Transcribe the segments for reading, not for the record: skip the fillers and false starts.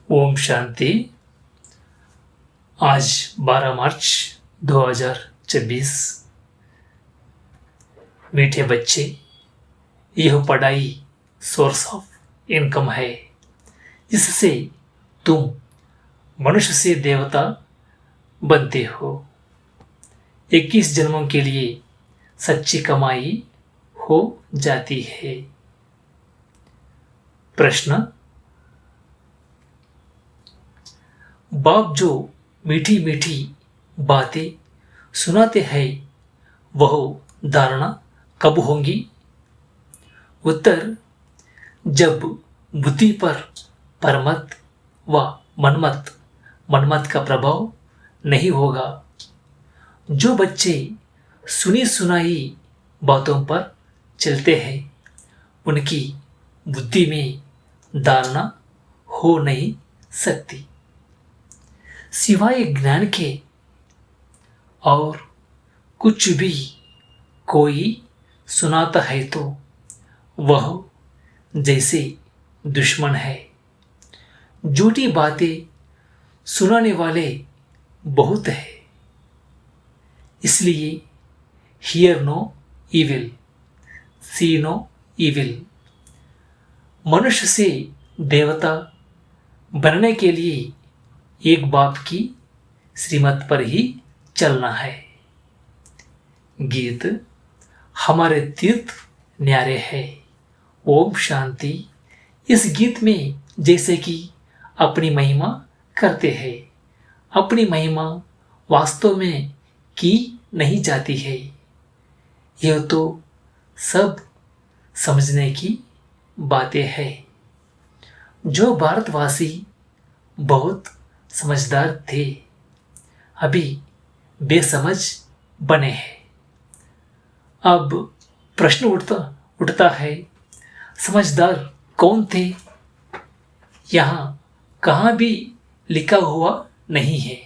ओम शांति। आज 12 मार्च 2024। मीठे बच्चे, यह पढ़ाई सोर्स ऑफ इनकम है। इससे तुम मनुष्य से देवता बनते हो। 21 जन्मों के लिए सच्ची कमाई हो जाती है। प्रश्न: बाप जो मीठी मीठी बातें सुनाते हैं वह धारणा कब होंगी? उत्तर: जब बुद्धि पर परमत व मनमत का प्रभाव नहीं होगा। जो बच्चे सुनी सुनाई बातों पर चलते हैं उनकी बुद्धि में धारणा हो नहीं सकती। सिवाय ज्ञान के और कुछ भी कोई सुनाता है तो वह जैसे दुश्मन है। झूठी बातें सुनाने वाले बहुत है, इसलिए hear no evil, see no evil. मनुष्य से देवता बनने के लिए एक बाप की श्रीमत पर ही चलना है। गीत: हमारे तीर्थ न्यारे है। ओम शांति। इस गीत में जैसे कि अपनी महिमा करते हैं। अपनी महिमा वास्तव में की नहीं जाती है। यह तो सब समझने की बातें हैं। जो भारतवासी बहुत समझदार थे अभी बेसमझ बने हैं। अब प्रश्न उठता है, समझदार कौन थे? यहाँ कहाँ भी लिखा हुआ नहीं है।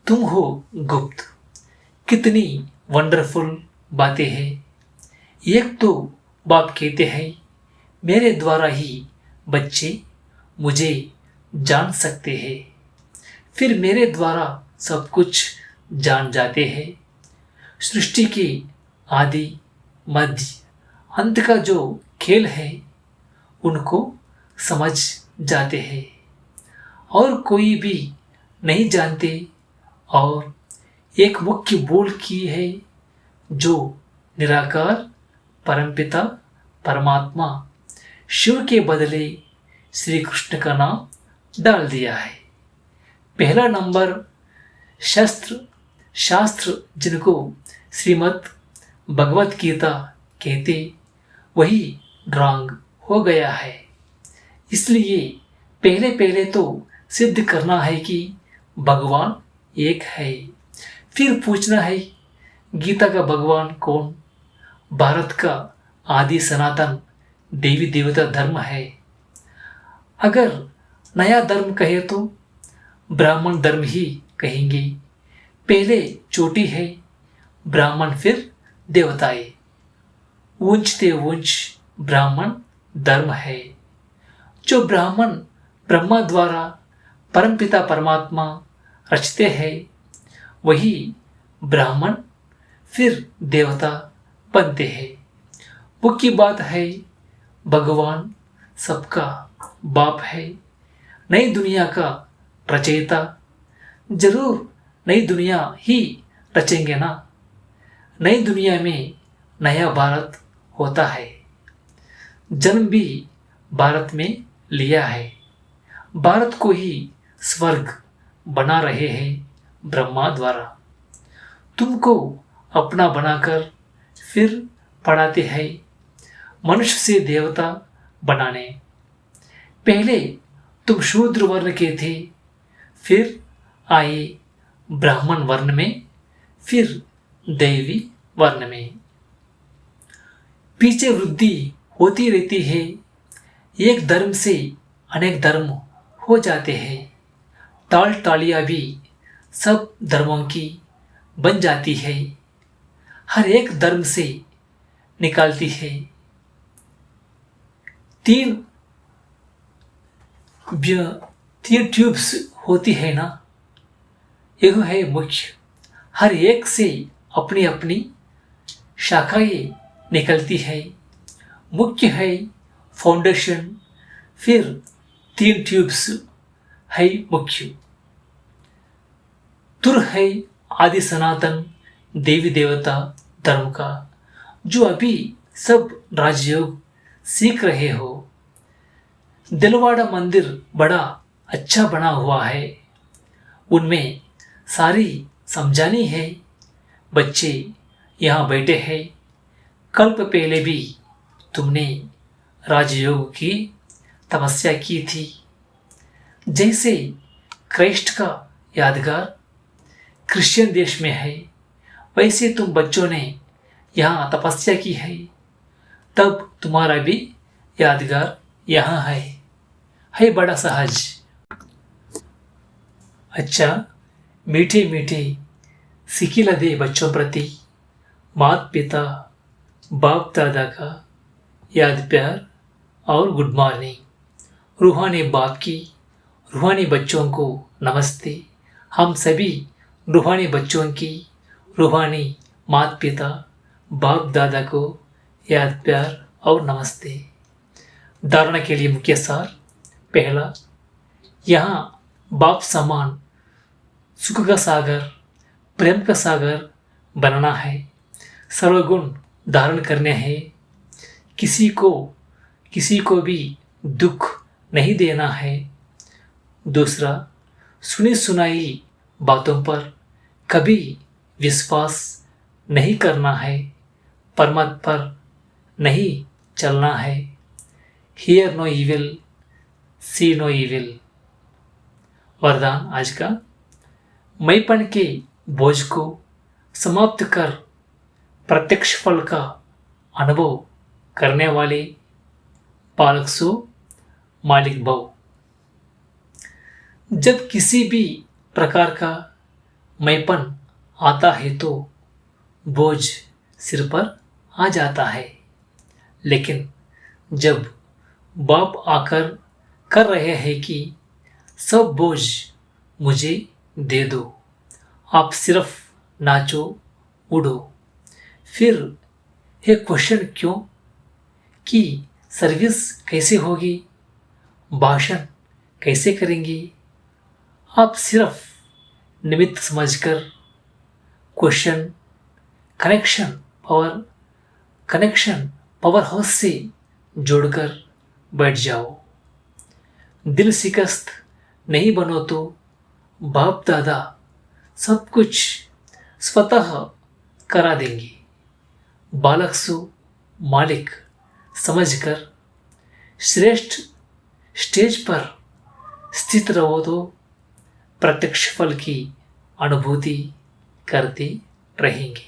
तुम हो गुप्त। कितनी वंडरफुल बातें हैं। एक तो बाप कहते हैं मेरे द्वारा ही बच्चे मुझे जान सकते हैं। फिर मेरे द्वारा सब कुछ जान जाते हैं। सृष्टि के आदि मध्य अंत का जो खेल है उनको समझ जाते हैं और कोई भी नहीं जानते। और एक मुख्य बोल की है जो निराकार परमपिता परमात्मा शिव के बदले श्री कृष्ण का नाम डाल दिया है। पहला नंबर शास्त्र जिनको श्रीमद् भगवत गीता कहते वही रॉन्ग हो गया है। इसलिए पहले तो सिद्ध करना है कि भगवान एक है। फिर पूछना है गीता का भगवान कौन? भारत का आदि सनातन देवी देवता धर्म है। अगर नया धर्म कहे तो ब्राह्मण धर्म ही कहेंगे। पहले चोटी है, ब्राह्मण फिर देवताएं। ऊंचते ऊंच ब्राह्मण धर्म है। जो ब्राह्मण ब्रह्मा द्वारा परमपिता परमात्मा रचते हैं वही ब्राह्मण फिर देवता बनते हैं। मुख्य बात है भगवान सबका बाप है। नई दुनिया का रचयिता। जरूर नई दुनिया ही रचेंगे ना। नई दुनिया में नया भारत होता है। जन्म भी भारत में लिया है। भारत को ही स्वर्ग बना रहे हैं ब्रह्मा द्वारा। तुमको अपना बनाकर फिर पढ़ाते हैं मनुष्य से देवता बनाने। पहले तुम शूद्र वर्ण के थे, फिर आए ब्राह्मण वर्ण में, फिर दैवी वर्ण में। पीछे वृद्धि होती रहती है। एक धर्म से अनेक धर्म हो जाते हैं। टालियां भी सब धर्मों की बन जाती है। हर एक धर्म से निकालती है। 3 ट्यूब्स होती है ना, यह है मुख्य। हर एक से अपनी अपनी शाखाएं निकलती है। मुख्य है फाउंडेशन, फिर 3 ट्यूब्स है मुख्य। तुर है आदि सनातन देवी देवता धर्म का, जो अभी सब राजयोग सीख रहे हो। दिलवाड़ा मंदिर बड़ा अच्छा बना हुआ है, उनमें सारी समझानी है। बच्चे यहाँ बैठे हैं। कल्प पहले भी तुमने राजयोग की तपस्या की थी। जैसे क्राइस्ट का यादगार क्रिश्चियन देश में है, वैसे तुम बच्चों ने यहाँ तपस्या की है, तब तुम्हारा भी यादगार यहाँ है बड़ा सहज। अच्छा, मीठे मीठे सिकिला दे बच्चों प्रति माता पिता बाप दादा का याद प्यार और गुड मॉर्निंग। रूहानी बाप की रूहानी बच्चों को नमस्ते। हम सभी रूहानी बच्चों की रूहानी माता पिता बाप दादा को याद प्यार और नमस्ते। धारणा के लिए मुख्य सार। पहला, यहाँ बाप समान सुख का सागर, प्रेम का सागर बनना है। सर्वगुण धारण करने हैं। किसी को भी दुख नहीं देना है। दूसरा, सुनी सुनाई बातों पर कभी विश्वास नहीं करना है। परमत पर नहीं चलना है। Hear no evil, see no evil. वरदान आज का, मैपन के बोझ को समाप्त कर प्रत्यक्ष फल का अनुभव करने वाले बालक सो मालिक भव। जब किसी भी प्रकार का मैपन आता है तो बोझ सिर पर आ जाता है, लेकिन जब बाप आकर कर रहे हैं कि सब बोझ मुझे दे दो, आप सिर्फ नाचो उड़ो, फिर ये क्वेश्चन क्यों कि सर्विस कैसे होगी, भाषण कैसे करेंगे। आप सिर्फ निमित्त समझकर क्वेश्चन कनेक्शन पावर हाउस से जोड़कर बैठ जाओ। दिल शिकस्त नहीं बनो तो बाप दादा सब कुछ स्वतः करा देंगे। बालक सो मालिक समझकर श्रेष्ठ स्टेज पर स्थित रहो तो प्रत्यक्ष फल की अनुभूति करते रहेंगे।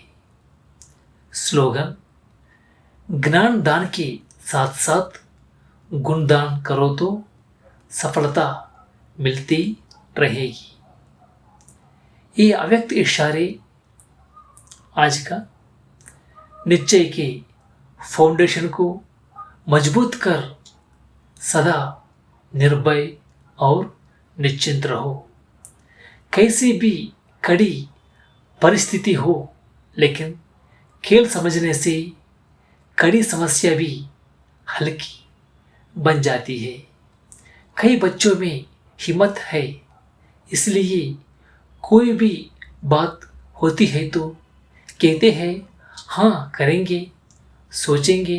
स्लोगन, ज्ञान दान के साथ साथ गुणदान करो तो सफलता मिलती रहेगी। ये अव्यक्त इशारे आज का निश्चय के फाउंडेशन को मजबूत कर सदा निर्भय और निश्चिंत रहो। कैसी भी कड़ी परिस्थिति हो, लेकिन खेल समझने से कड़ी समस्या भी हल्की बन जाती है। कई बच्चों में हिम्मत है, इसलिए कोई भी बात होती है तो कहते हैं हाँ करेंगे, सोचेंगे।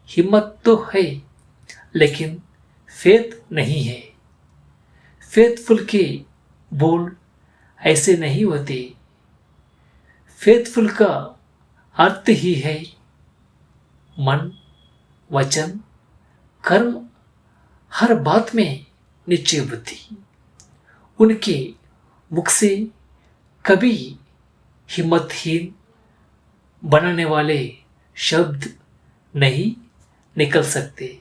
हिम्मत तो है, लेकिन फेथ नहीं है। फेथफुल के बोल ऐसे नहीं होते। फेथफुल का अर्थ ही है मन, वचन, कर्म, हर बात में निश्चय बुद्धि। उनके मुख से कभी हिम्मतहीन बनाने वाले शब्द नहीं निकल सकते।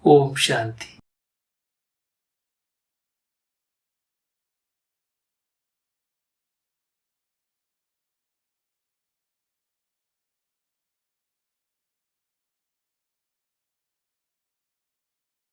ओम शांति।